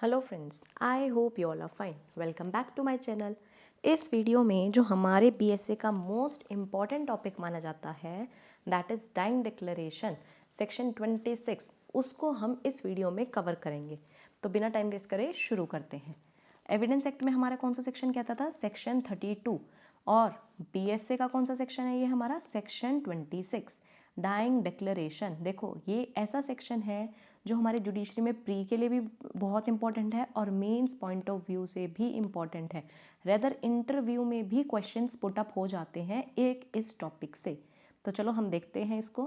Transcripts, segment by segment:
Hello friends, I hope you all are fine. Welcome back to my channel. इस video में जो हमारे BSA का मोस्ट इम्पॉर्टेंट टॉपिक माना जाता है that is dying declaration section 26, उसको हम इस वीडियो में कवर करेंगे। तो बिना टाइम वेस्ट करे शुरू करते हैं। एविडेंस एक्ट में हमारा कौन सा सेक्शन कहता था? सेक्शन 32। और बीएसए का कौन सा सेक्शन है? ये हमारा सेक्शन 26 डाइंग डिक्लेरेशन। देखो, ये ऐसा सेक्शन है जो हमारे जुडिशरी में प्री के लिए भी बहुत इंपॉर्टेंट है और मेंस पॉइंट ऑफ व्यू से भी इंपॉर्टेंट है। रेदर इंटरव्यू में भी क्वेश्चंस पुट अप हो जाते हैं एक इस टॉपिक से। तो चलो हम देखते हैं इसको।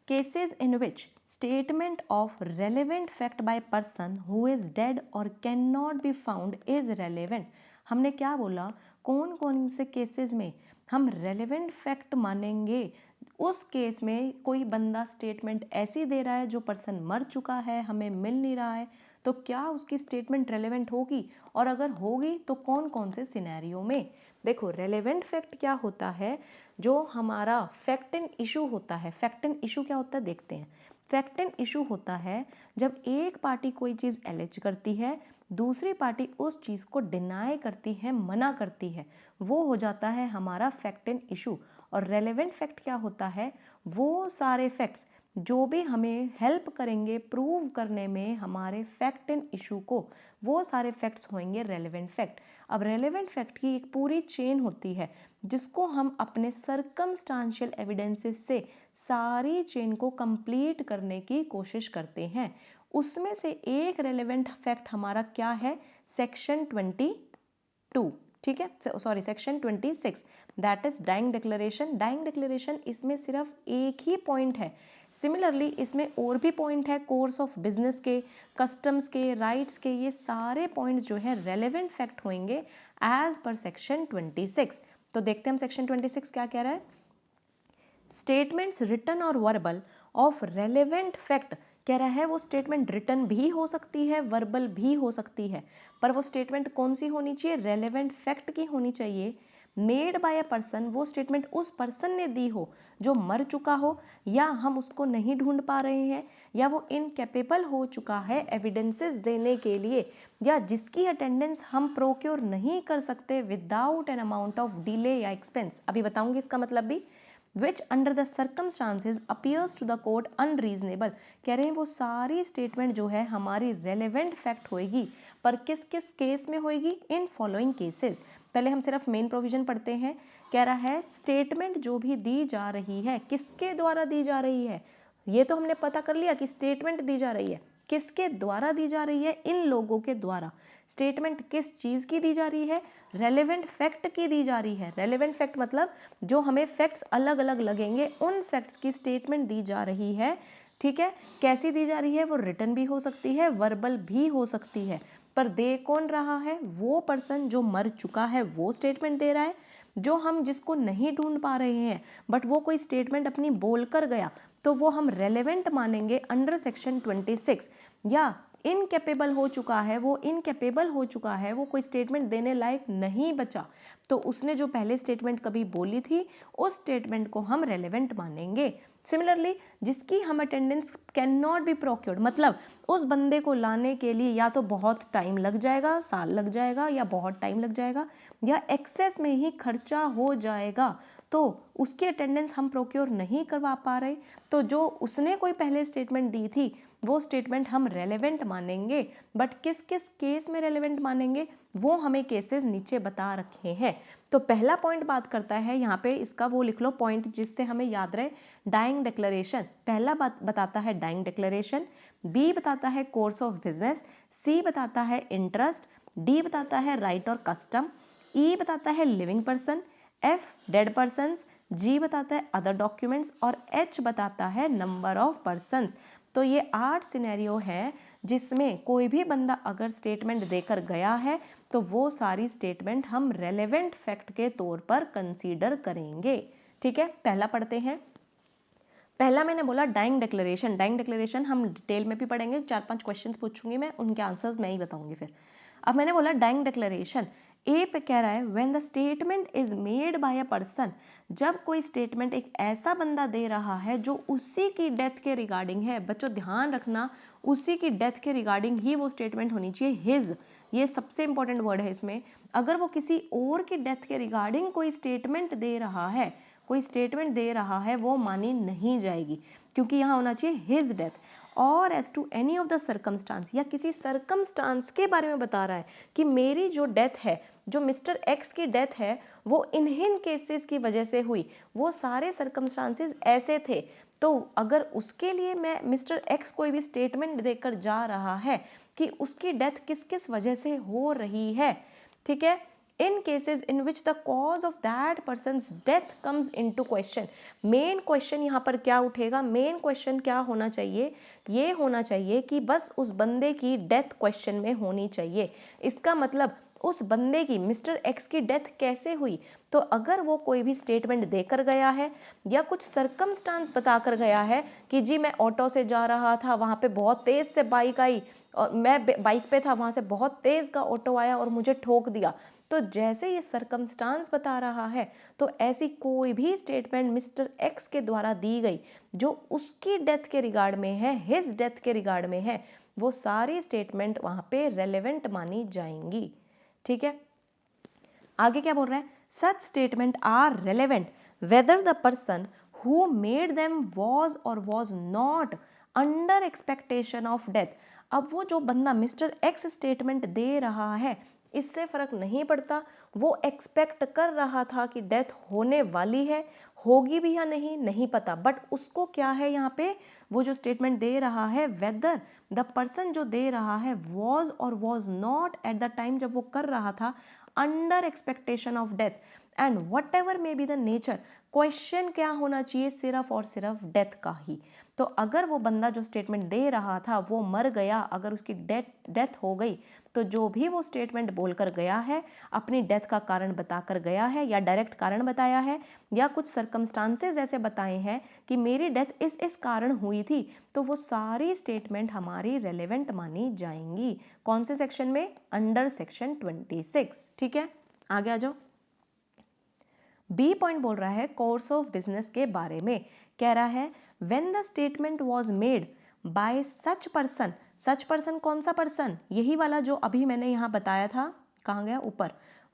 Cases in which statement of relevant fact by person who is dead or can not be found is relevant. हमने क्या बोला? कौन कौन से केसेस में हम रेलेवेंट फैक्ट मानेंगे? उस केस में कोई बंदा स्टेटमेंट ऐसी दे रहा है जो पर्सन मर चुका है, हमें मिल नहीं रहा है, तो क्या उसकी स्टेटमेंट रेलेवेंट होगी? और अगर होगी तो कौन कौन से सिनेरियो में? देखो, रेलेवेंट फैक्ट क्या होता है? जो हमारा फैक्ट एंड इशू होता है। फैक्ट एंड इशू क्या होता है देखते हैं। फैक्ट एंड इशू होता है जब एक पार्टी कोई चीज़ एलिज करती है, दूसरी पार्टी उस चीज़ को डिनाई करती है, मना करती है, वो हो जाता है हमारा फैक्ट एंड इशू। और रेलेवेंट फैक्ट क्या होता है? वो सारे फैक्ट्स जो भी हमें हेल्प करेंगे प्रूव करने में हमारे फैक्ट एंड इशू को, वो सारे फैक्ट्स होंगे रेलेवेंट फैक्ट। अब रेलेवेंट फैक्ट की एक पूरी चेन होती है जिसको हम अपने सर्कमस्टांशियल एविडेंसेस से सारी चेन को कंप्लीट करने की कोशिश करते हैं। उसमें से एक रेलेवेंट फैक्ट हमारा क्या है? सेक्शन 22, ठीक है, sorry section 26, that is dying declaration. Dying declaration इसमें सिर्फ एक ही पॉइंट है। सिमिलरली इसमें और भी पॉइंट है, कोर्स ऑफ बिजनेस के, कस्टम्स के, राइट्स के, ये सारे पॉइंट जो है रेलेवेंट फैक्ट होंगे एज पर सेक्शन 26। तो देखते हैं हम सेक्शन 26 क्या कह रहा है। स्टेटमेंट्स रिटन और वर्बल ऑफ रेलेवेंट फैक्ट, कह रहा है वो स्टेटमेंट रिटन भी हो सकती है, वर्बल भी हो सकती है, पर वो स्टेटमेंट कौन सी होनी चाहिए? रेलेवेंट फैक्ट की होनी चाहिए। मेड बाय अ पर्सन, वो स्टेटमेंट उस पर्सन ने दी हो जो मर चुका हो, या हम उसको नहीं ढूंढ पा रहे हैं, या वो इनकेपेबल हो चुका है एविडेंसेस देने के लिए, या जिसकी अटेंडेंस हम प्रोक्योर नहीं कर सकते without an amount of delay या एक्सपेंस। अभी बताऊंगी इसका मतलब भी। Which under the circumstances appears to the court unreasonable, कह रहे हैं वो सारी स्टेटमेंट जो है हमारी रेलेवेंट फैक्ट होएगी, पर किस किस केस में होएगी? In following cases. पहले हम सिर्फ मेन प्रोविजन पढ़ते हैं। कह रहा है स्टेटमेंट जो भी दी जा रही है, किसके द्वारा दी जा रही है? ये तो हमने पता कर लिया कि स्टेटमेंट दी जा रही है, किसके द्वारा दी जा रही है? इन लोगों के द्वारा। स्टेटमेंट किस चीज़ की दी जा रही है? रेलेवेंट फैक्ट की दी जा रही है। रेलेवेंट फैक्ट मतलब जो हमें फैक्ट्स अलग अलग लगेंगे, उन फैक्ट्स की स्टेटमेंट दी जा रही है। ठीक है, कैसी दी जा रही है? वो रिटन भी हो सकती है, वर्बल भी हो सकती है, पर दे कौन रहा है? वो पर्सन जो मर चुका है वो स्टेटमेंट दे रहा है। जो हम जिसको नहीं ढूंढ पा रहे हैं बट वो कोई स्टेटमेंट अपनी बोल कर गया, तो वो हम रेलेवेंट मानेंगे अंडर सेक्शन 26। या इनकेपेबल हो चुका है, वो इनकेपेबल हो चुका है, वो कोई स्टेटमेंट देने लायक नहीं बचा, तो उसने जो पहले स्टेटमेंट कभी बोली थी उस स्टेटमेंट को हम रेलेवेंट मानेंगे। सिमिलरली जिसकी हम attendance can not B procured, मतलब उस बंदे को लाने के लिए या तो बहुत टाइम लग जाएगा, साल लग जाएगा, या बहुत टाइम लग जाएगा, या एक्सेस में ही खर्चा हो जाएगा, तो उसकी अटेंडेंस हम प्रोक्योर नहीं करवा पा रहे, तो जो उसने कोई पहले स्टेटमेंट दी थी वो स्टेटमेंट हम रेलेवेंट मानेंगे। बट किस किस केस में रेलेवेंट मानेंगे वो हमें केसेस नीचे बता रखे हैं। तो पहला पॉइंट बात करता है यहाँ पे, इसका वो लिख लो पॉइंट जिससे हमें याद रहे। डाइंग डिक्लेरेशन, पहला बात बताता है डाइंग डिक्लेरेशन, बी बताता है कोर्स ऑफ बिजनेस, सी बताता है इंटरेस्ट, डी बताता है राइट और कस्टम, ई बताता है living person, F dead persons, G बताता है अदर डॉक्यूमेंट्स, और एच बताता है नंबर ऑफ पर्सन्स। तो ये 8 सिनेरियो है जिसमें कोई भी बंदा अगर स्टेटमेंट देकर गया है तो वो सारी स्टेटमेंट हम रेलेवेंट फैक्ट के तौर पर कंसीडर करेंगे। ठीक है, पहला पढ़ते हैं। पहला मैंने बोला डाइंग डिक्लेरेशन। डाइंग डिक्लेरेशन हम डिटेल में भी पढ़ेंगे, 4-5 क्वेश्चंस पूछूंगी मैं, उनके आंसर्स मैं ही बताऊंगी फिर। अब मैंने बोला डाइंग डिक्लेरेशन ए पे कह रहा है when the statement is made by a person, जब कोई स्टेटमेंट एक ऐसा बंदा दे रहा है जो उसी की डेथ के रिगार्डिंग है। बच्चों ध्यान रखना, उसी की डेथ के रिगार्डिंग ही वो स्टेटमेंट होनी चाहिए। हिज, ये सबसे इंपॉर्टेंट वर्ड है इसमें। अगर वो किसी और की डेथ के रिगार्डिंग कोई स्टेटमेंट दे रहा है, कोई स्टेटमेंट दे रहा है, वो मानी नहीं जाएगी, क्योंकि यहाँ होना चाहिए हिज डेथ। और as to any of the circumstances, या किसी सर्कमस्टांस के बारे में बता रहा है कि मेरी जो डेथ है, जो मिस्टर एक्स की डेथ है, वो इन केसेस की वजह से हुई, वो सारे सर्कमस्टांसेस ऐसे थे। तो अगर उसके लिए मैं मिस्टर एक्स कोई भी स्टेटमेंट देकर जा रहा है कि उसकी डेथ किस किस वजह से हो रही है, ठीक है, in cases in which the cause of that person's death comes into question. Main question यहाँ पर क्या उठेगा, मेन क्वेश्चन क्या होना चाहिए, ये होना चाहिए कि बस उस बंदे की डेथ क्वेश्चन में होनी चाहिए। इसका मतलब उस बंदे की, मिस्टर एक्स की डेथ कैसे हुई, तो अगर वो कोई भी स्टेटमेंट देकर गया है या कुछ सर्कमस्टांस बताकर गया है कि जी मैं ऑटो से जा रहा था, वहाँ पे बहुत तेज़ से बाइक आई और मैं बाइक पे था, वहाँ से बहुत तेज़ का ऑटो आया और मुझे ठोक दिया, तो जैसे ये सर्कमस्टांस बता रहा है, तो ऐसी कोई भी स्टेटमेंट मिस्टर एक्स के द्वारा दी गई जो उसकी डेथ के रिगार्ड में है, हिज डेथ के रिगार्ड में है, वो सारी स्टेटमेंट वहाँ पे रेलेवेंट मानी जाएंगी। ठीक है, आगे क्या बोल रहा है, such statement are relevant whether the person who made them was or was not under expectation of death. अब वो जो बंदा मिस्टर एक्स स्टेटमेंट दे रहा है, इससे फर्क नहीं पड़ता वो एक्सपेक्ट कर रहा था कि डेथ होने वाली है, होगी भी या नहीं, नहीं पता, बट उसको क्या है यहाँ पे, वो जो स्टेटमेंट दे रहा है, वेदर द पर्सन जो दे रहा है was or was not at the time जब वो कर रहा था under expectation of death and what ever may be the nature, question क्या होना चाहिए, सिर्फ और सिर्फ डेथ का ही। तो अगर वो बंदा जो स्टेटमेंट दे रहा था वो मर गया, अगर उसकी डेथ हो गई, तो जो भी वो स्टेटमेंट बोलकर गया है, अपनी डेथ का कारण बताकर गया है, या डायरेक्ट कारण बताया है, या कुछ सर्कमस्टांसेस ऐसे बताए हैं कि मेरी डेथ इस कारण हुई थी, तो वो सारी स्टेटमेंट हमारी रेलेवेंट मानी जाएंगी। कौन से सेक्शन में, अंडर सेक्शन 26। ठीक है, आगे आ जाओ। बी पॉइंट बोल रहा है कोर्स ऑफ बिजनेस के बारे में, कह रहा है when the statement was made by such person. Such person कौन सा पर्सन, यही वाला जो अभी मैंने यहाँ बताया था, कहाँ गया ऊपर,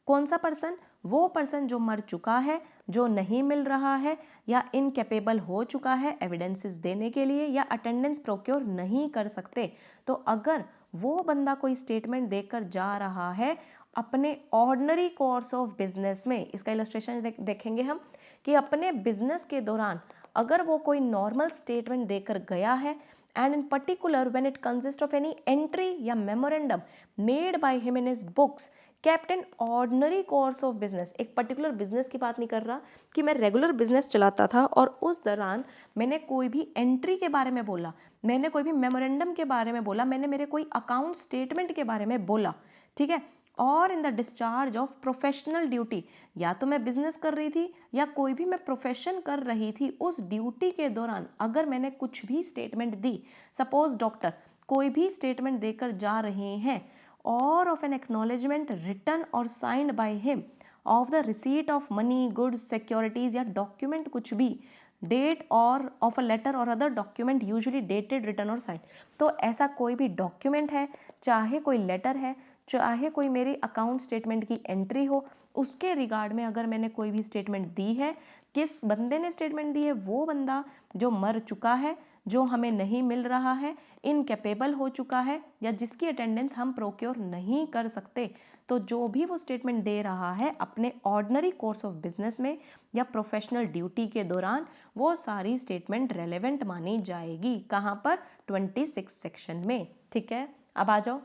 कौन सा पर्सन, वो पर्सन जो मर चुका है, जो नहीं मिल रहा है, या इनकेपेबल हो चुका है एविडेंसेस देने के लिए, या अटेंडेंस प्रोक्योर नहीं कर सकते। तो अगर वो बंदा कोई स्टेटमेंट देकर जा रहा है अपने ऑर्डिनरी कोर्स ऑफ बिजनेस में, इसका इलस्ट्रेशन देखेंगे हम कि अपने बिजनेस के दौरान अगर वो कोई नॉर्मल स्टेटमेंट देकर गया है, and in particular when it consist of any entry या memorandum made by him in his books kept in ordinary course of business. एक पर्टिकुलर बिजनेस की बात नहीं कर रहा कि मैं रेगुलर बिजनेस चलाता था और उस दौरान मैंने कोई भी एंट्री के बारे में बोला, मैंने कोई भी मेमोरेंडम के बारे में बोला, मैंने मेरे कोई अकाउंट स्टेटमेंट के बारे में बोला, ठीक है, और in the discharge of professional duty, या तो मैं बिजनेस कर रही थी या कोई भी मैं प्रोफेशन कर रही थी, उस ड्यूटी के दौरान अगर मैंने कुछ भी स्टेटमेंट दी, सपोज डॉक्टर कोई भी स्टेटमेंट देकर जा रहे हैं, और ऑफ एन एक्नॉलेजमेंट रिटन और signed by him of the receipt of money goods securities, या डॉक्यूमेंट कुछ भी, डेट और ऑफ अ लेटर और other document usually dated written और साइंड। तो ऐसा कोई भी डॉक्यूमेंट है, चाहे कोई लेटर है, चाहे कोई मेरी अकाउंट स्टेटमेंट की एंट्री हो, उसके रिगार्ड में अगर मैंने कोई भी स्टेटमेंट दी है, किस बंदे ने स्टेटमेंट दी है, वो बंदा जो मर चुका है, जो हमें नहीं मिल रहा है, इनकेपेबल हो चुका है, या जिसकी अटेंडेंस हम प्रोक्योर नहीं कर सकते, तो जो भी वो स्टेटमेंट दे रहा है अपने ऑर्डिनरी कोर्स ऑफ बिजनेस में या प्रोफेशनल ड्यूटी के दौरान, वो सारी स्टेटमेंट रेलेवेंट मानी जाएगी। कहाँ पर, 26 सेक्शन में। ठीक है, अब आ जाओ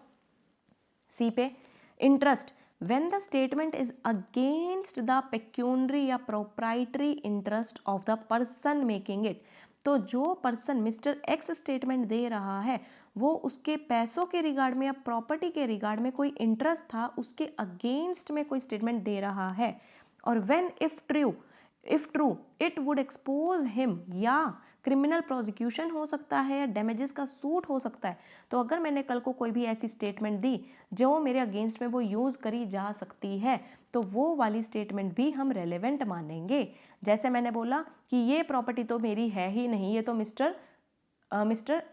सी पे, interest when the statement is against the pecuniary या proprietary interest of the person making it. तो जो पर्सन मिस्टर एक्स स्टेटमेंट दे रहा है, वो उसके पैसों के रिगार्ड में या प्रॉपर्टी के रिगार्ड में कोई इंटरेस्ट था, उसके अगेंस्ट में कोई स्टेटमेंट दे रहा है, और when if true it would expose him, या क्रिमिनल प्रोसिक्यूशन हो सकता है या डैमेजेस का सूट हो सकता है। तो अगर मैंने कल को कोई भी ऐसी स्टेटमेंट दी जो मेरे अगेंस्ट में वो यूज़ करी जा सकती है, तो वो वाली स्टेटमेंट भी हम रेलेवेंट मानेंगे। जैसे मैंने बोला कि ये प्रॉपर्टी तो मेरी है ही नहीं, ये तो मिस्टर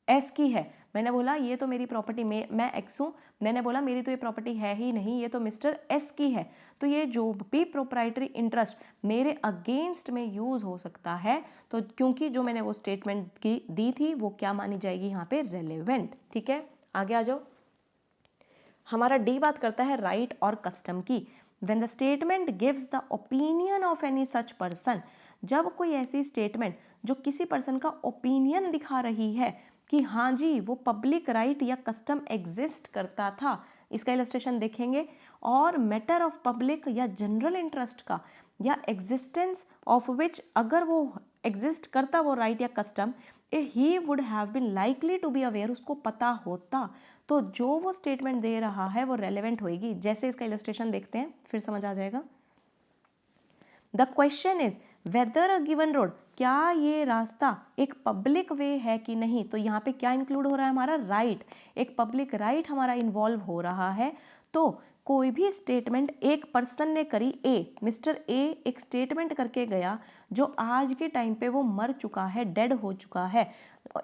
एस की है। मैंने बोला ये तो मेरी प्रॉपर्टी में मैं एक्स हूँ, मैंने बोला मेरी तो ये प्रॉपर्टी है ही नहीं, ये तो मिस्टर एस की है। तो ये जो भी प्रोप्राइटरी इंटरेस्ट मेरे अगेंस्ट में यूज़ हो सकता है, तो क्योंकि जो मैंने वो स्टेटमेंट की दी थी वो क्या मानी जाएगी यहाँ पे, रेलेवेंट। ठीक है, आगे आ जाओ। हमारा डी बात करता है राइट और कस्टम की। When the statement gives the opinion of any such person, जब कोई ऐसी स्टेटमेंट जो किसी पर्सन का ओपिनियन दिखा रही है कि हाँ जी वो पब्लिक राइट या कस्टम एग्जिस्ट करता था, इसका इलस्ट्रेशन देखेंगे, और मैटर ऑफ पब्लिक या जनरल इंटरेस्ट का या एग्जिस्टेंस ऑफ विच, अगर वो एग्जिस्ट करता वो राइट या custom, he would have been likely to be aware, उसको पता होता, तो जो वो स्टेटमेंट दे रहा है वो रेलेवेंट होएगी। जैसे इसका इलस्ट्रेशन देखते हैं फिर समझ आ जाएगा। The question is whether a given road, क्या ये रास्ता एक पब्लिक वे है कि नहीं। तो यहाँ पे क्या इंक्लूड हो रहा है, हमारा राइट, एक पब्लिक राइट हमारा इन्वॉल्व हो रहा है। तो कोई भी स्टेटमेंट एक पर्सन ने करी, ए, मिस्टर ए एक स्टेटमेंट करके गया जो आज के टाइम पे वो मर चुका है, डेड हो चुका है।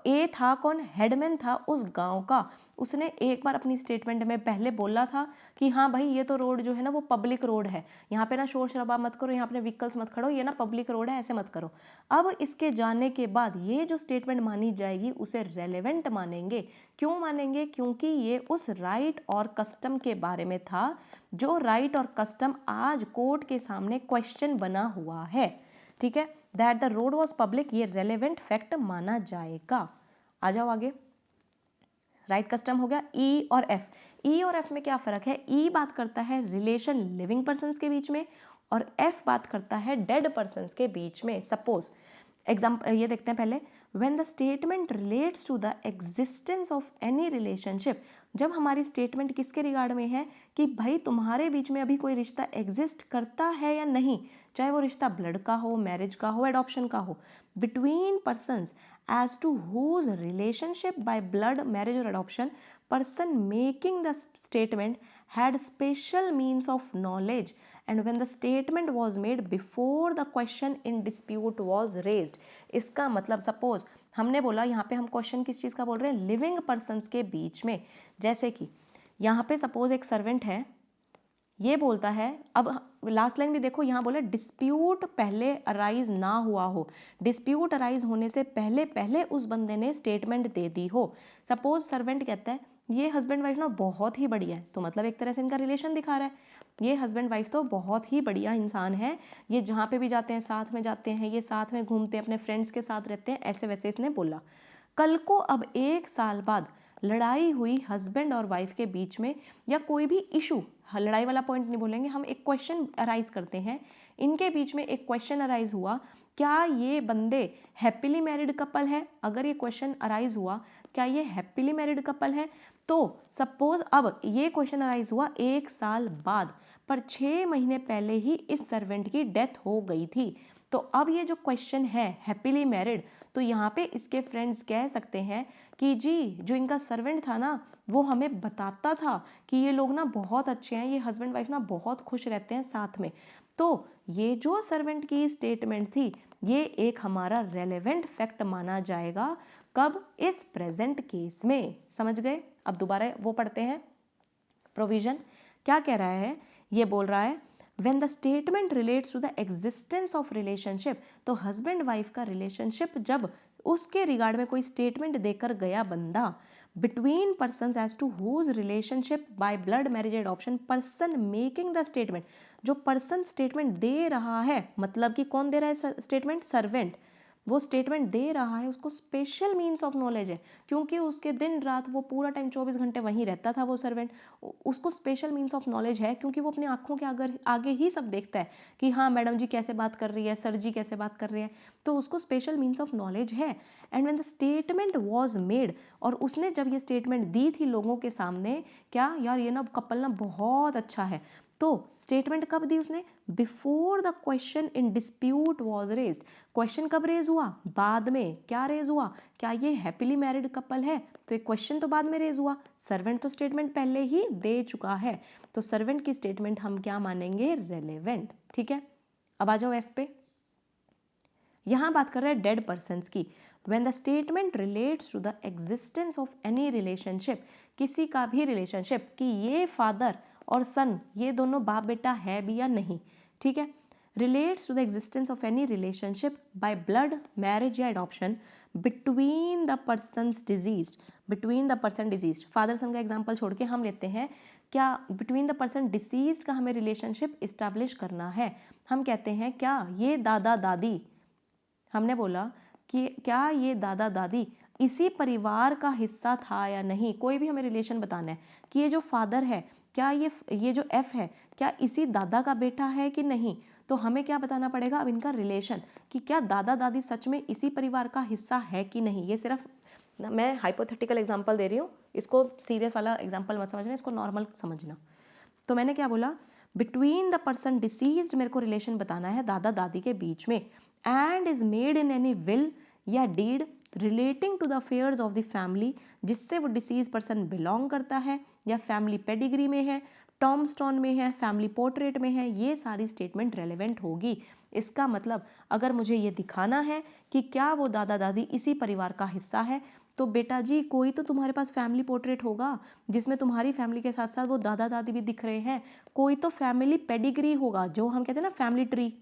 ए था कौन, हेडमैन था उस गांव का। उसने एक बार अपनी स्टेटमेंट में पहले बोला था कि हाँ भाई ये तो रोड जो है ना वो पब्लिक रोड है, यहाँ पे ना शोर शराबा मत करो, यहाँ पे व्हीकल्स मत खड़ो, ये ना पब्लिक रोड है, ऐसे मत करो। अब इसके जाने के बाद ये जो स्टेटमेंट मानी जाएगी उसे रेलेवेंट मानेंगे। क्यों मानेंगे, क्योंकि ये उस राइट और कस्टम के बारे में था जो राइट और कस्टम आज कोर्ट के सामने क्वेश्चन बना हुआ है। ठीक है, that the road was public, ये रेलेवेंट फैक्ट माना जाएगा। आ जाओ आगे। राइट कस्टम हो गया। ई और एफ, ई और एफ में क्या फ़र्क है, ई बात करता है रिलेशन लिविंग पर्सन्स के बीच में और एफ बात करता है डेड पर्सन्स के बीच में। सपोज एग्जाम्पल ये देखते हैं पहले, when the statement relates to the existence of any relationship, जब हमारी स्टेटमेंट किसके रिगार्ड में है कि भाई तुम्हारे बीच में अभी कोई रिश्ता एग्जिस्ट करता है या नहीं, चाहे वो रिश्ता ब्लड का हो, मैरिज का हो, एडॉप्शन का हो, between persons as to whose relationship by blood, marriage or adoption person making the statement had special means of knowledge and when the statement was made before the question in dispute was raised। इसका मतलब suppose हमने बोला, यहाँ पे हम question किस चीज़ का बोल रहे हैं, लिविंग पर्सन्स के बीच में। जैसे कि यहाँ पे सपोज एक सर्वेंट है, ये बोलता है, अब लास्ट लाइन भी देखो, यहाँ बोला डिस्प्यूट पहले अराइज ना हुआ हो, डिस्प्यूट अराइज होने से पहले पहले उस बंदे ने स्टेटमेंट दे दी हो। सपोज सर्वेंट कहता है ये हस्बैंड वाइफ ना बहुत ही बढ़िया है, तो मतलब एक तरह से इनका रिलेशन दिखा रहा है, ये हस्बैंड वाइफ तो बहुत ही बढ़िया इंसान है, ये जहाँ पे भी जाते हैं साथ में जाते हैं, ये साथ में घूमते हैं, अपने फ्रेंड्स के साथ रहते हैं, ऐसे वैसे इसने बोला। कल को अब 1 साल बाद लड़ाई हुई हस्बैंड और वाइफ के बीच में या कोई भी इशू, लड़ाई वाला पॉइंट नहीं बोलेंगे हम, एक क्वेश्चन अराइज करते हैं, इनके बीच में एक क्वेश्चन अराइज हुआ, क्या ये बंदे हैप्पीली मैरिड कपल है। अगर ये क्वेश्चन अराइज हुआ क्या ये हैप्पीली मैरिड कपल है, तो सपोज अब ये क्वेश्चन अराइज हुआ 1 साल बाद, पर 6 महीने पहले ही इस सर्वेंट की डेथ हो गई थी। तो अब ये जो क्वेश्चन है हैप्पीली मैरिड, तो यहाँ पे इसके फ्रेंड्स कह सकते हैं कि जी जो इनका सर्वेंट था ना वो हमें बताता था कि ये लोग ना बहुत अच्छे हैं, ये हस्बैंड वाइफ ना बहुत खुश रहते हैं साथ में। तो ये जो सर्वेंट की स्टेटमेंट थी ये एक हमारा रेलेवेंट फैक्ट माना जाएगा। कब, इस प्रेजेंट केस में। समझ गए। अब दोबारा वो पढ़ते हैं प्रोविजन क्या कह रहा है, ये बोल रहा है when the statement relates to the existence of relationship, तो हस्बैंड वाइफ का रिलेशनशिप जब उसके रिगार्ड में कोई स्टेटमेंट देकर गया बंदा, between person as to whose relationship by blood marriage adoption, person making the statement, जो पर्सन स्टेटमेंट दे रहा है, मतलब कि कौन दे रहा है स्टेटमेंट, सर्वेंट, वो स्टेटमेंट दे रहा है, उसको स्पेशल मीन्स ऑफ नॉलेज है, क्योंकि उसके दिन रात वो पूरा टाइम 24 घंटे वहीं रहता था वो सर्वेंट, उसको स्पेशल मीन्स ऑफ नॉलेज है क्योंकि वो अपनी आंखों के आगे ही सब देखता है कि हाँ मैडम जी कैसे बात कर रही है, सर जी कैसे बात कर रहे हैं। तो उसको स्पेशल मीन्स ऑफ नॉलेज है। And when the statement was made, और उसने जब ये स्टेटमेंट दी थी लोगों के सामने, क्या यार ये ना कपल ना बहुत अच्छा है, तो स्टेटमेंट कब दी उसने? Before the question in dispute was raised. Question कब रेज हुआ? बाद में। क्या रेज हुआ? क्या ये हैप्पीली मैरिड कपल है? तो एक क्वेश्चन तो बाद में रेज हुआ, सर्वेंट तो स्टेटमेंट पहले ही दे चुका है, तो सर्वेंट की स्टेटमेंट हम क्या मानेंगे? रेलेवेंट। ठीक है, अब आ जाओ एफ पे। यहां बात कर रहे हैं डेड पर्सन्स की। When the statement relates to the existence of any relationship, किसी का भी रिलेशनशिप, कि ये फादर और सन ये दोनों बाप बेटा है भी या नहीं, ठीक है, relates to the existence of any relationship by blood, marriage या adoption between the persons deceased, between the person deceased, father son का एग्जांपल छोड़ के हम लेते हैं, क्या बिटवीन द पर्सन डिसीज्ड का हमें रिलेशनशिप इस्टेब्लिश करना है। हम कहते हैं क्या ये दादा दादी, हमने बोला कि क्या ये दादा दादी इसी परिवार का हिस्सा था या नहीं, कोई भी हमें रिलेशन बताना है कि ये जो फादर है, क्या ये जो एफ है, क्या इसी दादा का बेटा है कि नहीं, तो हमें क्या बताना पड़ेगा? अब इनका रिलेशन, कि क्या दादा दादी सच में इसी परिवार का हिस्सा है कि नहीं। ये सिर्फ मैं हाइपोथेटिकल एग्जांपल दे रही हूँ, इसको सीरियस वाला एग्जांपल मत समझना, इसको नॉर्मल समझना। तो मैंने क्या बोला? बिटवीन द पर्सन डिसीज्ड मेरे को रिलेशन बताना है दादा दादी के बीच में, and is made in any will या deed relating to the affairs of the family, जिससे वो डिसीज पर्सन बिलोंग करता है, या फैमिली पेडिग्री में है, टॉमस्टोन में है, फैमिली पोर्ट्रेट में है, ये सारी स्टेटमेंट रेलेवेंट होगी। इसका मतलब अगर मुझे ये दिखाना है कि क्या वो दादा दादी इसी परिवार का हिस्सा है, तो बेटा जी कोई तो तुम्हारे पास फैमिली पोर्ट्रेट होगा जिसमें तुम्हारी फैमिली के साथ साथ वो दादा दादी भी दिख रहे हैं, कोई तो फैमिली पेडिग्री होगा, जो हम कहते हैं ना फैमिली ट्री।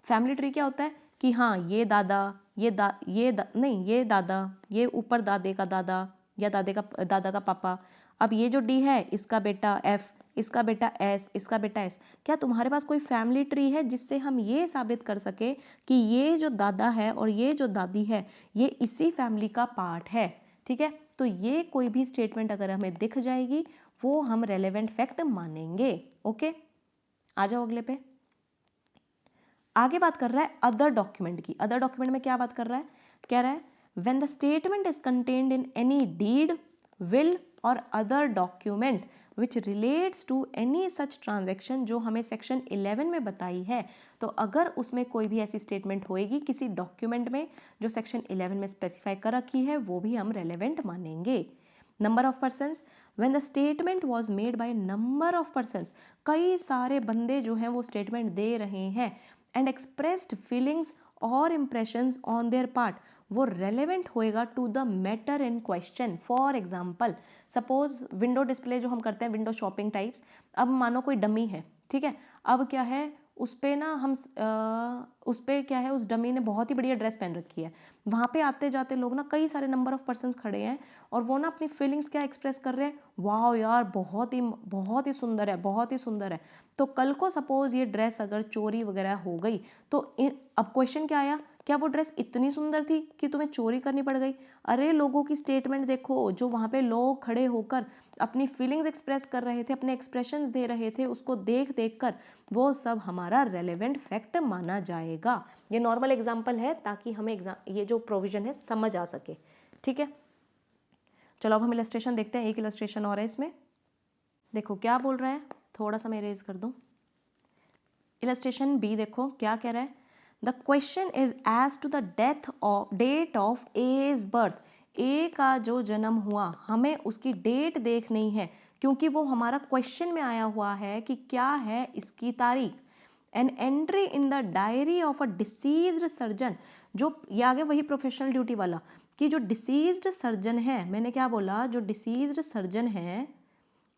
फैमिली ट्री क्या होता है कि हाँ ये दादा, नहीं ये दादा, ये ऊपर दादे का दादा या दादा का पापा, अब ये जो डी है इसका बेटा एफ, इसका बेटा एस, इसका बेटा एस। क्या तुम्हारे पास कोई फैमिली ट्री है जिससे हम ये साबित कर सके कि ये जो दादा है और ये जो दादी है ये इसी फैमिली का पार्ट है? ठीक है, तो ये कोई भी स्टेटमेंट अगर हमें दिख जाएगी वो हम रेलेवेंट फैक्ट मानेंगे। ओके, आ जाओ अगले पे। आगे बात कर रहा है अदर डॉक्यूमेंट की। अदर डॉक्यूमेंट में क्या बात कर रहा है? कह रहा है when the statement is contained in any deed, will or other document which relates to any such transaction, जो हमें सेक्शन 11 में बताई है, तो अगर उसमें कोई भी ऐसी स्टेटमेंट होएगी किसी डॉक्यूमेंट में जो सेक्शन 11 में स्पेसिफाई कर रखी है, वो भी हम रेलेवेंट मानेंगे। Number of persons, when the statement was made by number of persons, कई सारे बंदे जो हैं वो स्टेटमेंट दे रहे हैं, एंड एक्सप्रेस्ड फीलिंग्स और इम्प्रेशंस ऑन देयर पार्ट, वो रेलेवेंट होएगा to the matter in question. For example, suppose window display जो हम करते हैं, विंडो शॉपिंग टाइप्स, अब मानो कोई डमी है, ठीक है, अब क्या है उस पे ना हम उस पे क्या है, उस डमी ने बहुत ही बढ़िया ड्रेस पहन रखी है, वहाँ पे आते जाते लोग ना कई सारे नंबर ऑफ पर्सन्स खड़े हैं और वो ना अपनी फीलिंग्स क्या एक्सप्रेस कर रहे हैं, वाह यार बहुत ही सुंदर है, बहुत ही सुंदर है। तो कल को सपोज ये ड्रेस अगर चोरी वगैरह हो गई तो अब क्वेश्चन क्या आया, क्या वो ड्रेस इतनी सुंदर थी कि तुम्हें चोरी करनी पड़ गई? अरे लोगों की स्टेटमेंट देखो, जो वहाँ पे लोग खड़े होकर अपनी फीलिंग्स एक्सप्रेस कर रहे थे, अपने एक्सप्रेशंस दे रहे थे, उसको देख देख कर वो सब हमारा रेलेवेंट फैक्ट माना जाएगा। ये नॉर्मल एग्जाम्पल है ताकि हमें ये जो प्रोविजन है समझ आ सके। ठीक है, चलो अब हम इलस्ट्रेशन देखते हैं। एक इलस्ट्रेशन और है इसमें, देखो क्या बोल रहा है, थोड़ा सा मैं रेज कर दूं। इलस्ट्रेशन बी देखो क्या कह रहा है, the question is as to the date of as birth. A का जो जन्म हुआ हमें उसकी डेट देखनी है क्योंकि वो हमारा क्वेश्चन में आया हुआ है कि क्या है इसकी तारीख। An entry in the diary of a deceased surgeon, जो ये आगे वही प्रोफेशनल ड्यूटी वाला, कि जो डिसीज्ड सर्जन है, मैंने क्या बोला, जो डिसीज्ड सर्जन है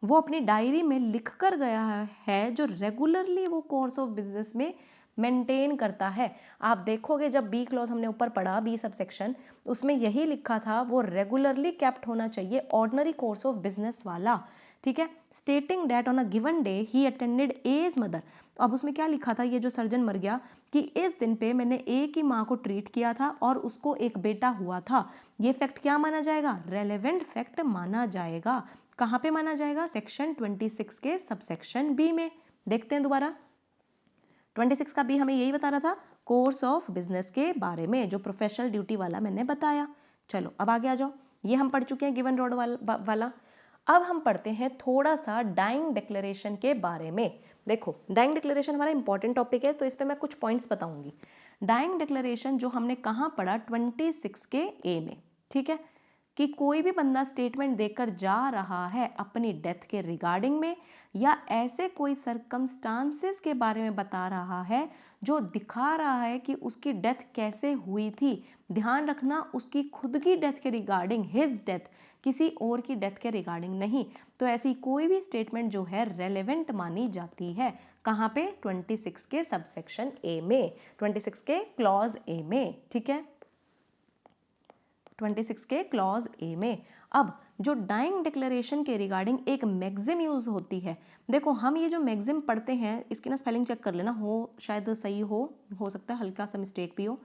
वो अपनी डायरी में लिख कर गया है, जो रेगुलरली वो कोर्स ऑफ बिजनेस में मेंटेन करता है। आप देखोगे जब बी क्लॉज हमने ऊपर पढ़ा, बी सब सेक्शन, उसमें यही लिखा था वो रेगुलरली केप्ट होना चाहिए, ऑर्डिनरी कोर्स ऑफ बिजनेस वाला। ठीक है, stating that on a given day he attended as mother. अब उसमें क्या लिखा था, ये जो सर्जन मर गया, कि इस दिन पे मैंने ए की माँ को ट्रीट किया था और उसको एक बेटा हुआ था। ये फैक्ट क्या माना जाएगा? रेलेवेंट फैक्ट माना जाएगा। कहाँ पे माना जाएगा? सेक्शन 26 के सबसेक्शन बी में। देखते हैं दोबारा, 26 का बी हमें यही बता रहा था, कोर्स ऑफ बिजनेस के बारे में, जो प्रोफेशनल ड्यूटी वाला मैंने बताया। चलो अब आगे आ जाओ, ये हम पढ़ चुके हैं गिवन रोड वाला। अब हम पढ़ते हैं थोड़ा सा डाइंग डिक्लेरेशन के बारे में। देखो डाइंग डिक्लेरेशन हमारा इंपॉर्टेंट टॉपिक है, तो इस पर मैं कुछ पॉइंट्स बताऊंगी। डाइंग डिक्लेरेशन जो हमने कहाँ पढ़ा 26 के ए में, ठीक है, कि कोई भी बंदा स्टेटमेंट देकर जा रहा है अपनी डेथ के रिगार्डिंग में, या ऐसे कोई सरकमस्टांसेस के बारे में बता रहा है जो दिखा रहा है कि उसकी डेथ कैसे हुई थी। ध्यान रखना, उसकी खुद की डेथ के रिगार्डिंग, हिज डेथ, किसी और की डेथ के रिगार्डिंग नहीं। तो ऐसी कोई भी स्टेटमेंट जो है रेलेवेंट मानी जाती है। कहाँ पे? 26 के सबसेक्शन ए में, 26 के क्लॉज ए में, ठीक है, 26 के क्लॉज ए में। अब जो डाइंग डिक्लेरेशन के रिगार्डिंग एक मैक्सिम यूज होती है, देखो हम ये जो मैक्सिम पढ़ते हैं इसकी ना स्पेलिंग चेक कर लेना, हो शायद सही हो सकता है हल्का सा मिस्टेक भी हो।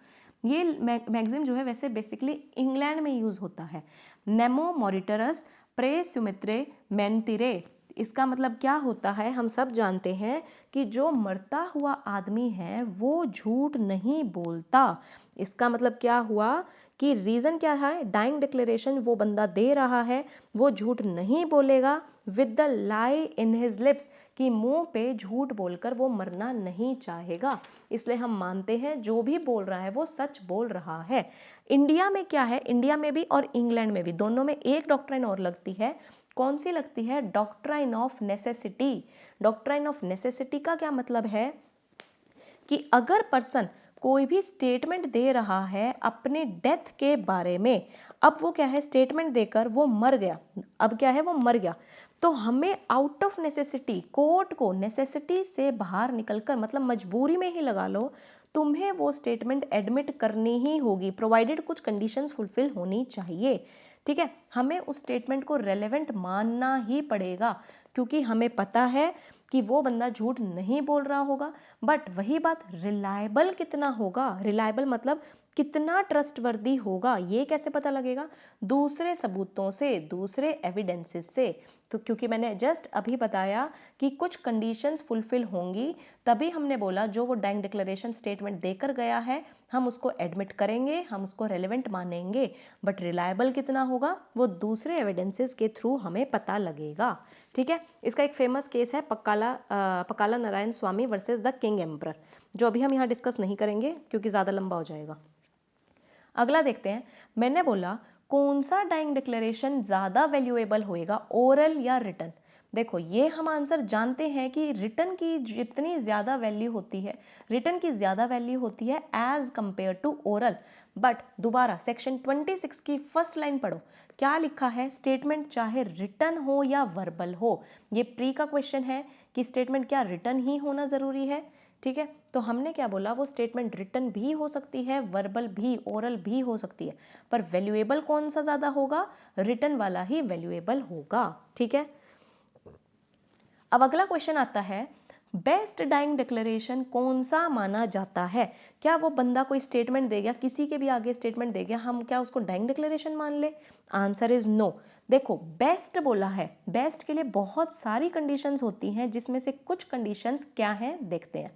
ये मैक्सिम जो है वैसे बेसिकली इंग्लैंड में यूज होता है। नेमो मॉरिटरस प्रे सुमित्रे मेंतिरे, इसका मतलब क्या होता है? हम सब जानते हैं कि जो मरता हुआ आदमी है वो झूठ नहीं बोलता। इसका मतलब क्या हुआ कि रीज़न क्या है? डाइंग डिक्लेरेशन वो बंदा दे रहा है, वो झूठ नहीं बोलेगा with the lie in his lips, कि मुंह पे झूठ बोलकर वो मरना नहीं चाहेगा। इसलिए हम मानते हैं जो भी बोल रहा है वो सच बोल रहा है। इंडिया में क्या है? इंडिया में भी और इंग्लैंड में भी, दोनों में एक डॉक्ट्राइन और लगती है। कौन सी लगती है? Doctrine of necessity. Doctrine of necessity का क्या मतलब है कि अगर पर्सन कोई भी स्टेटमेंट दे रहा है अपने डेथ के बारे में, अब वो क्या है, स्टेटमेंट देकर वो मर गया, अब क्या है, वो मर गया, तो हमें आउट ऑफ नेसेसिटी, कोर्ट को नेसेसिटी से बाहर निकलकर, मतलब मजबूरी में ही लगा लो, तुम्हें वो स्टेटमेंट एडमिट करनी ही होगी, प्रोवाइडेड कुछ कंडीशंस फुलफिल होनी चाहिए। ठीक है, हमें उस स्टेटमेंट को रेलेवेंट मानना ही पड़ेगा, क्योंकि हमें पता है कि वो बंदा झूठ नहीं बोल रहा होगा। बट वही बात, रिलायबल कितना होगा? रिलायबल मतलब कितना ट्रस्टवर्दी होगा, ये कैसे पता लगेगा? दूसरे सबूतों से, दूसरे एविडेंसेस से। तो क्योंकि मैंने जस्ट अभी बताया कि कुछ कंडीशंस फुलफिल होंगी, तभी हमने बोला जो वो डाइंग डिक्लेरेशन स्टेटमेंट देकर गया है हम उसको एडमिट करेंगे, हम उसको रेलेवेंट मानेंगे। बट रिलायबल कितना होगा, वो दूसरे एविडेंसेस के थ्रू हमें पता लगेगा। ठीक है, इसका एक फेमस केस है पकाला नारायण स्वामी वर्सेस द किंग एम्परर, जो अभी हम यहाँ डिस्कस नहीं करेंगे क्योंकि ज़्यादा लंबा हो जाएगा। अगला देखते हैं, मैंने बोला कौन सा डाइंग डिक्लेरेशन ज़्यादा वैल्यूएबल होएगा, ओरल या रिटन। देखो ये हम आंसर जानते हैं कि रिटन की जितनी ज़्यादा वैल्यू होती है, रिटन की ज़्यादा वैल्यू होती है as compare to oral. But दोबारा सेक्शन 26 की फर्स्ट लाइन पढ़ो, क्या लिखा है? स्टेटमेंट चाहे रिटन हो या वर्बल हो। ये प्री का क्वेश्चन है कि स्टेटमेंट क्या रिटन ही होना ज़रूरी है? ठीक है, तो हमने क्या बोला, वो स्टेटमेंट रिटन भी हो सकती है, वर्बल भी, ओरल भी हो सकती है, पर वैल्यूएबल कौन सा ज़्यादा होगा? रिटन वाला ही वैल्यूएबल होगा। ठीक है, अब अगला क्वेश्चन आता है, बेस्ट डाइंग डिक्लेरेशन कौन सा माना जाता है? क्या वो बंदा कोई स्टेटमेंट दे गया, किसी के भी आगे स्टेटमेंट दे गया, हम क्या उसको डाइंग डिक्लेरेशन मान ले? Answer is no. देखो बेस्ट बोला है, बेस्ट के लिए बहुत सारी कंडीशंस होती हैं, जिसमें से कुछ कंडीशंस क्या हैं देखते हैं।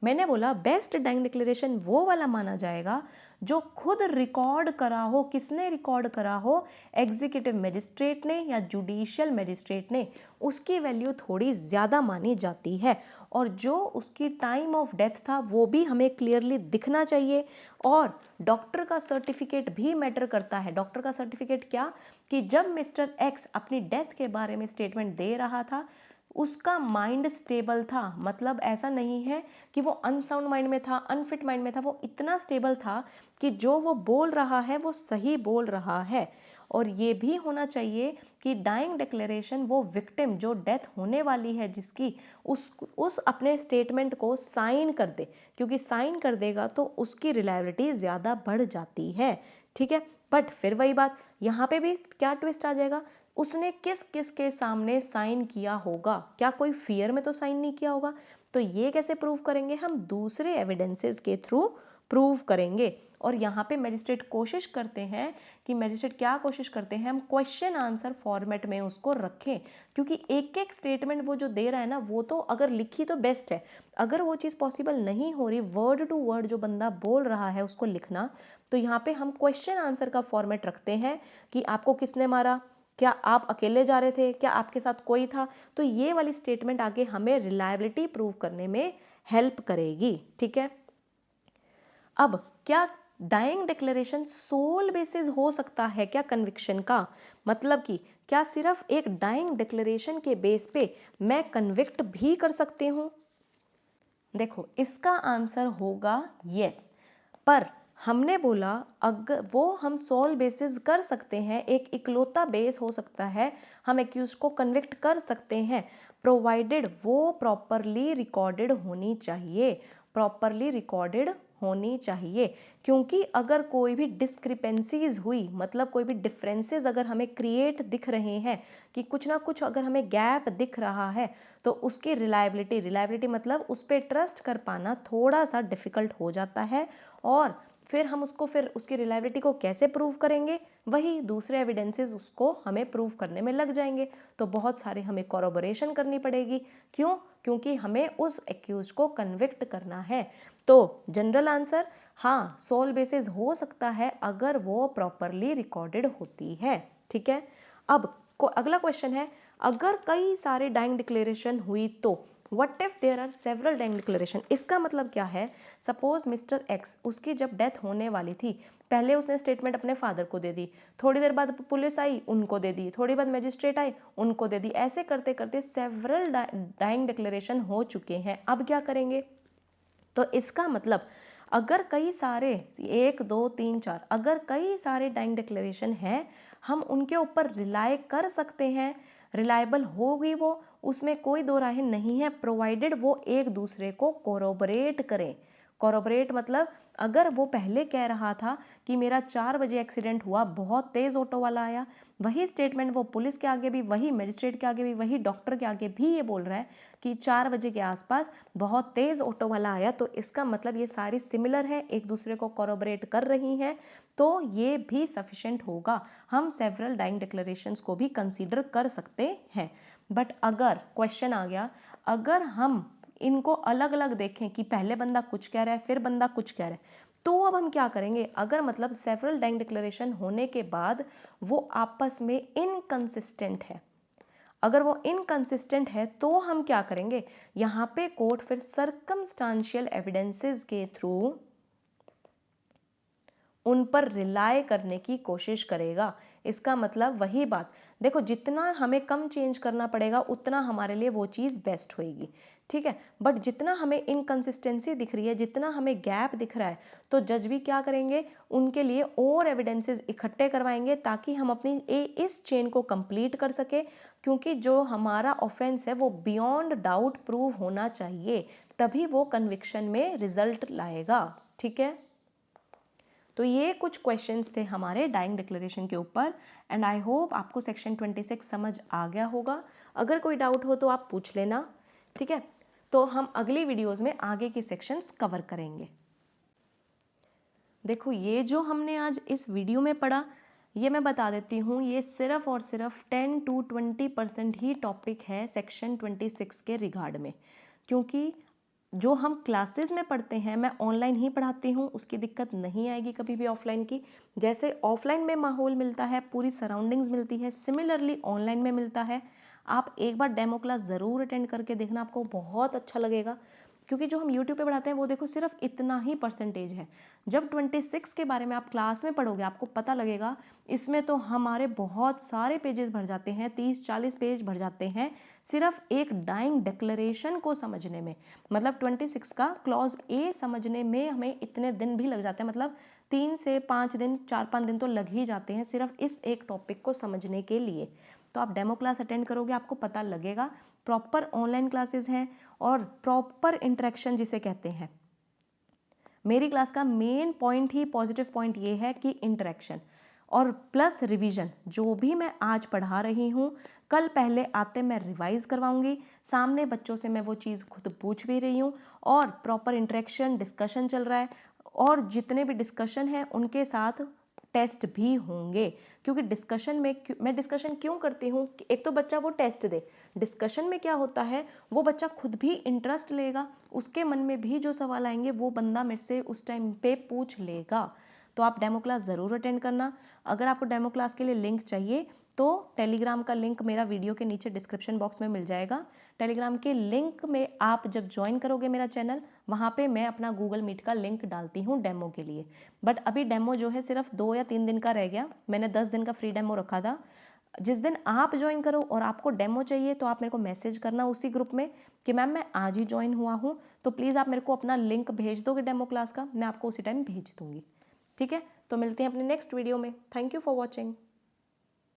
मैंने बोला बेस्ट डाइंग डिक्लेरेशन वो वाला माना जाएगा जो खुद रिकॉर्ड करा हो। किसने रिकॉर्ड करा हो? एग्जीक्यूटिव मजिस्ट्रेट ने या जुडिशियल मजिस्ट्रेट ने। उसकी वैल्यू थोड़ी ज़्यादा मानी जाती है, और जो उसकी टाइम ऑफ डेथ था वो भी हमें क्लियरली दिखना चाहिए। और डॉक्टर का सर्टिफिकेट भी मैटर करता है। डॉक्टर का सर्टिफिकेट क्या? कि जब मिस्टर एक्स अपनी डेथ के बारे में स्टेटमेंट दे रहा था उसका माइंड स्टेबल था, मतलब ऐसा नहीं है कि वो अनसाउंड माइंड में था, अनफिट माइंड में था, वो इतना स्टेबल था कि जो वो बोल रहा है वो सही बोल रहा है। और ये भी होना चाहिए कि डाइंग डिक्लेरेशन वो विक्टिम जो डेथ होने वाली है जिसकी, उस अपने स्टेटमेंट को साइन कर दे, क्योंकि साइन कर देगा तो उसकी रिलायबिलिटी ज़्यादा बढ़ जाती है। ठीक है, बट फिर वही बात, यहाँ पे भी क्या ट्विस्ट आ जाएगा, उसने किस किस के सामने साइन किया होगा? क्या कोई फियर में तो साइन नहीं किया होगा? तो ये कैसे प्रूव करेंगे हम? दूसरे एविडेंसेस के थ्रू प्रूव करेंगे। और यहाँ पे मैजिस्ट्रेट कोशिश करते हैं कि मैजिस्ट्रेट क्या कोशिश करते हैं, हम क्वेश्चन आंसर फॉर्मेट में उसको रखें, क्योंकि एक एक स्टेटमेंट वो जो दे रहा है ना, वो तो अगर लिखी तो बेस्ट है, अगर वो चीज़ पॉसिबल नहीं हो रही वर्ड टू वर्ड जो बंदा बोल रहा है उसको लिखना, तो यहाँ पे हम क्वेश्चन आंसर का फॉर्मेट रखते हैं कि आपको किसने मारा, क्या आप अकेले जा रहे थे, क्या आपके साथ कोई था। तो ये वाली स्टेटमेंट आगे हमें रिलायबिलिटी प्रूव करने में हेल्प करेगी। ठीक है, अब क्या डाइंग डिक्लेरेशन सोल बेसिस हो सकता है क्या कन्विक्शन का, मतलब कि क्या सिर्फ एक डाइंग डिक्लेरेशन के बेस पे मैं कन्विक्ट भी कर सकती हूँ। देखो इसका आंसर होगा यस, पर हमने बोला अगर वो हम सोल बेसिस कर सकते हैं, एक इकलौता बेस हो सकता है, हम एक्यूज को कन्विक्ट कर सकते हैं, प्रोवाइडेड वो प्रॉपरली रिकॉर्डेड होनी चाहिए, प्रॉपरली रिकॉर्डेड होनी चाहिए। क्योंकि अगर कोई भी डिस्क्रिपेंसीज हुई, मतलब कोई भी डिफरेंसेस अगर हमें क्रिएट दिख रहे हैं, कि कुछ ना कुछ अगर हमें गैप दिख रहा है, तो उसकी रिलायबिलिटी मतलब उस पर ट्रस्ट कर पाना थोड़ा सा डिफिकल्ट हो जाता है। और फिर हम उसको फिर उसकी रिलायबिलिटी को कैसे प्रूव करेंगे, वही दूसरे एविडेंसेस उसको हमें प्रूव करने में लग जाएंगे, तो बहुत सारे हमें कॉरोबोरेशन करनी पड़ेगी। क्यों? क्योंकि हमें उस एक्यूज को कन्विक्ट करना है। तो जनरल आंसर हाँ, सोल बेसिस हो सकता है अगर वो प्रॉपरली रिकॉर्डेड होती है। ठीक है, अब अगला क्वेश्चन है, अगर कई सारे डाइंग डिक्लेरेशन हुई तो what if there are several dying declaration. इसका मतलब क्या है, सपोज मिस्टर एक्स, उसकी जब डेथ होने वाली थी, पहले उसने स्टेटमेंट अपने फादर को दे दी, थोड़ी देर बाद पुलिस आई उनको दे दी, थोड़ी बाद मैजिस्ट्रेट आई उनको दे दी, ऐसे करते करते सेवरल डाइंग डिक्लेरेशन हो चुके हैं। अब क्या करेंगे, तो इसका मतलब अगर कई सारे 1 2 3 4 अगर कई सारे डाइंग डिक्लेरेशन हैं, हम उनके ऊपर रिलाय कर सकते हैं, रिलायबल होगी वो, उसमें कोई दो राहें नहीं है, प्रोवाइडेड वो एक दूसरे को कोरोबरेट करें। कोरोबरेट मतलब अगर वो पहले कह रहा था कि मेरा 4 बजे एक्सीडेंट हुआ, बहुत तेज़ ऑटो वाला आया, वही स्टेटमेंट वो पुलिस के आगे भी, वही मजिस्ट्रेट के आगे भी, वही डॉक्टर के आगे भी ये बोल रहा है कि 4 बजे के आसपास बहुत तेज़ ऑटो वाला आया, तो इसका मतलब ये सारी सिमिलर है, एक दूसरे को कोरोबरेट कर रही हैं, तो ये भी सफिशेंट होगा, हम सेवरल डाइंग डिक्लेरेशंस को भी कंसीडर कर सकते हैं। बट अगर क्वेश्चन आ गया, अगर हम इनको अलग अलग देखें कि पहले बंदा कुछ कह रहा है फिर बंदा कुछ कह रहा है, तो अब हम क्या करेंगे, अगर मतलब सेवरल डाइंग डिक्लेरेशन होने के बाद वो आपस में इनकंसिस्टेंट है, अगर वो इनकंसिस्टेंट है तो हम क्या करेंगे, यहाँ पे कोर्ट फिर सर्कमस्टांशियल एविडेंसेस के थ्रू उन पर रिलाय करने की कोशिश करेगा। इसका मतलब वही बात, देखो जितना हमें कम चेंज करना पड़ेगा उतना हमारे लिए वो चीज़ बेस्ट होएगी। ठीक है, बट जितना हमें इनकंसिस्टेंसी दिख रही है, जितना हमें गैप दिख रहा है, तो जज भी क्या करेंगे, उनके लिए और एविडेंसेस इकट्ठे करवाएंगे ताकि हम अपनी इस चेन को कंप्लीट कर सके, क्योंकि जो हमारा ऑफेंस है वो बियॉन्ड डाउट प्रूव होना चाहिए, तभी वो कन्विक्शन में रिजल्ट लाएगा। ठीक है, तो ये कुछ क्वेश्चंस थे हमारे डाइंग डिक्लेरेशन के ऊपर, एंड आई होप आपको सेक्शन 26 समझ आ गया होगा। अगर कोई डाउट हो तो आप पूछ लेना। ठीक है, तो हम अगली वीडियोस में आगे की सेक्शंस कवर करेंगे। देखो ये जो हमने आज इस वीडियो में पढ़ा, ये मैं बता देती हूँ, ये सिर्फ और सिर्फ 10 to 20% ही टॉपिक है सेक्शन 26 के रिगार्ड में, क्योंकि जो हम क्लासेस में पढ़ते हैं मैं ऑनलाइन ही पढ़ाती हूँ, उसकी दिक्कत नहीं आएगी कभी भी ऑफलाइन की। जैसे ऑफलाइन में माहौल मिलता है, पूरी सराउंडिंग्स मिलती है, सिमिलरली ऑनलाइन में मिलता है। आप एक बार डेमो क्लास ज़रूर अटेंड करके देखना, आपको बहुत अच्छा लगेगा, क्योंकि जो हम यूट्यूब पे पढ़ाते हैं वो देखो सिर्फ इतना ही परसेंटेज है। जब 26 के बारे में आप क्लास में पढ़ोगे आपको पता लगेगा, इसमें तो हमारे बहुत सारे पेजेस भर जाते हैं, 30-40 पेज भर जाते हैं सिर्फ एक डाइंग डिक्लेरेशन को समझने में। मतलब 26 का क्लॉज ए समझने में हमें इतने दिन भी लग जाते हैं, मतलब 3 से 5 दिन, 4-5 दिन तो लग ही जाते हैं सिर्फ इस एक टॉपिक को समझने के लिए। तो आप डेमो क्लास अटेंड करोगे, आपको पता लगेगा। प्रॉपर ऑनलाइन क्लासेस हैं और प्रॉपर इंटरेक्शन जिसे कहते हैं। मेरी क्लास का मेन पॉइंट ही, पॉजिटिव पॉइंट ये है कि इंटरेक्शन और प्लस रिवीजन। जो भी मैं आज पढ़ा रही हूँ, कल पहले आते मैं रिवाइज करवाऊंगी, सामने बच्चों से मैं वो चीज़ खुद पूछ भी रही हूँ, और प्रॉपर इंटरेक्शन, डिस्कशन चल रहा है, और जितने भी डिस्कशन हैं उनके साथ टेस्ट भी होंगे, क्योंकि डिस्कशन में मैं डिस्कशन क्यों करती हूँ कि एक तो बच्चा वो टेस्ट दे, डिस्कशन में क्या होता है वो बच्चा खुद भी इंटरेस्ट लेगा, उसके मन में भी जो सवाल आएंगे वो बंदा मेरे से उस टाइम पे पूछ लेगा। तो आप डेमो क्लास ज़रूर अटेंड करना। अगर आपको डेमो क्लास के लिए लिंक चाहिए तो टेलीग्राम का लिंक मेरा वीडियो के नीचे डिस्क्रिप्शन बॉक्स में मिल जाएगा। टेलीग्राम के लिंक में आप जब ज्वाइन करोगे मेरा चैनल, वहाँ पे मैं अपना गूगल मीट का लिंक डालती हूँ डेमो के लिए। बट अभी डेमो जो है सिर्फ 2 या 3 दिन का रह गया, मैंने 10 दिन का फ्री डेमो रखा था। जिस दिन आप ज्वाइन करो और आपको डेमो चाहिए तो आप मेरे को मैसेज करना उसी ग्रुप में कि मैम मैं आज ही ज्वाइन हुआ हूँ, तो प्लीज़ आप मेरे को अपना लिंक भेज दोगे डेमो क्लास का, मैं आपको उसी टाइम भेज दूँगी। ठीक है, तो मिलते हैं अपने नेक्स्ट वीडियो में। Thank you for watching.